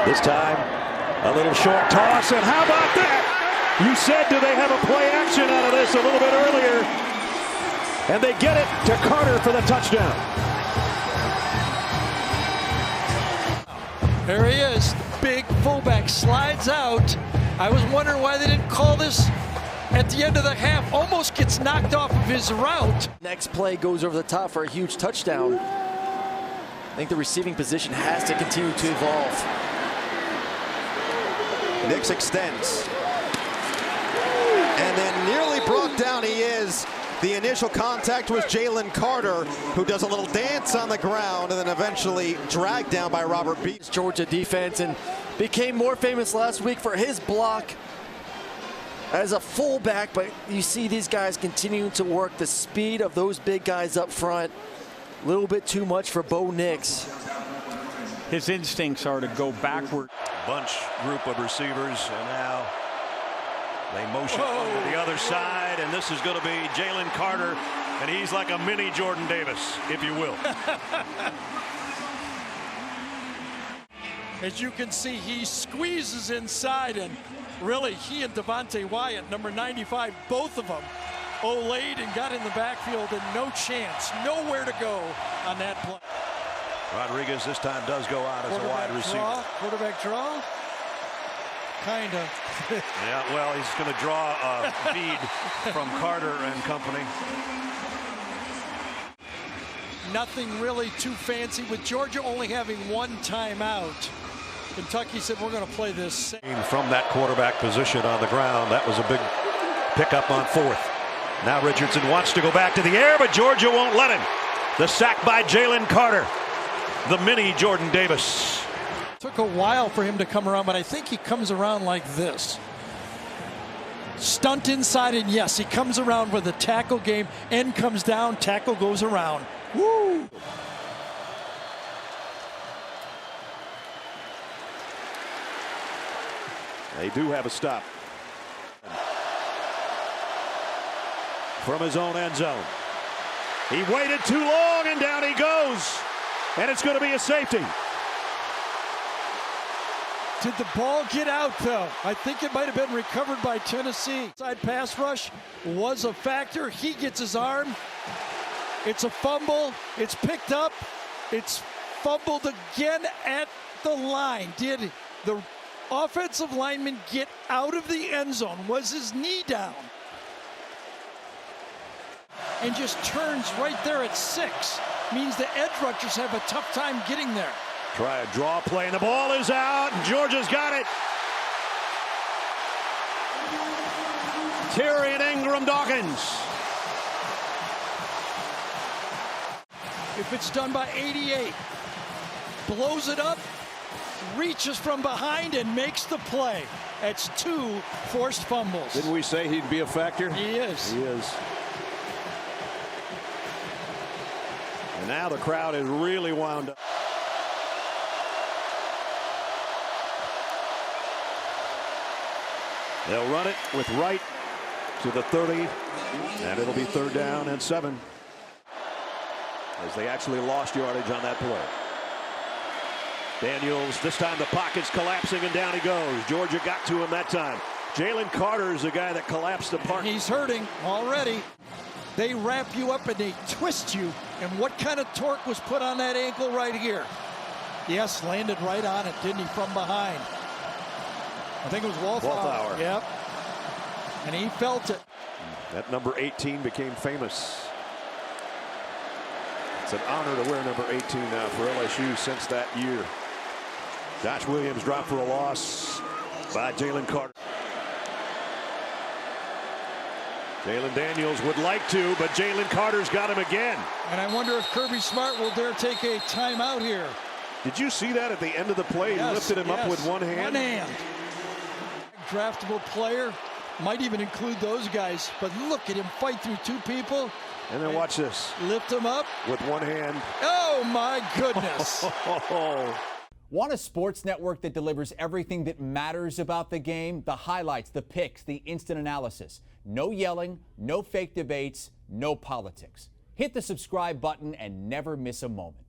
This time, a little short toss, and how about that? You said, do they have a play action out of this a little bit earlier? And they get it to Carter for the touchdown. There he is, big fullback, slides out. I was wondering why they didn't call this at the end of the half. Almost gets knocked off of his route. Next play goes over the top for a huge touchdown. I think the receiving position has to continue to evolve. Nix extends. And then nearly brought down he is. The initial contact was Jalen Carter, who does a little dance on the ground and then eventually dragged down by Robert B. Georgia defense, and became more famous last week for his block as a fullback, but you see these guys continuing to work the speed of those big guys up front. A little bit too much for Bo Nix. His instincts are to go backward. Bunch group of receivers, and now they motion to the other side, and this is going to be Jalen Carter, and he's like a mini Jordan Davis, if you will. As you can see, he squeezes inside, and really he and Devontae Wyatt, number 95, both of them, olayed and got in the backfield, and no chance, nowhere to go on that play. Rodriguez this time does go out as a wide receiver. Quarterback draw? Kind of. Yeah, well, he's going to draw a feed from Carter and company. Nothing really too fancy, with Georgia only having one timeout. Kentucky said, we're going to play this. From that quarterback position on the ground, that was a big pickup on fourth. Now Richardson wants to go back to the air, but Georgia won't let him. The sack by Jalen Carter, the mini Jordan Davis. Took a while for him to come around, but I think he comes around like this. Stunt inside, and yes, he comes around with a tackle game. End comes down, tackle goes around. Woo! They do have a stop. From his own end zone. He waited too long, and down he goes. And it's going to be a safety. Did the ball get out, though? I think it might have been recovered by Tennessee. Side pass rush was a factor. He gets his arm. It's a fumble. It's picked up. It's fumbled again at the line. Did the offensive lineman get out of the end zone? Was his knee down? And just turns right there at 6. Means the edge rushers have a tough time getting there. Try a draw play, and the ball is out, and Georgia's got it. Terry and Ingram Dawkins. If it's done by 88, blows it up, reaches from behind, and makes the play. That's 2 forced fumbles. Didn't we say he'd be a factor? He is. He is. And now the crowd is really wound up. They'll run it with Wright to the 30, and it'll be 3rd down and 7. As they actually lost yardage on that play. Daniels, this time the pocket's collapsing, and down he goes. Georgia got to him that time. Jalen Carter is the guy that collapsed the pocket. He's hurting already. They wrap you up and they twist you. And what kind of torque was put on that ankle right here? Yes, landed right on it, didn't he, from behind? I think it was Wallflower. Yep. And he felt it. That number 18 became famous. It's an honor to wear number 18 now for LSU since that year. Josh Williams dropped for a loss by Jalen Carter. Jalen Daniels would like to, but Jalen Carter's got him again. And I wonder if Kirby Smart will dare take a timeout here. Did you see that at the end of the play? He lifted him up with one hand. One hand. Draftable player. Might even include those guys. But look at him fight through 2 people. And then watch this. Lift him up. With one hand. Oh, my goodness. Want a sports network that delivers everything that matters about the game? The highlights, the picks, the instant analysis. No yelling, no fake debates, no politics. Hit the subscribe button and never miss a moment.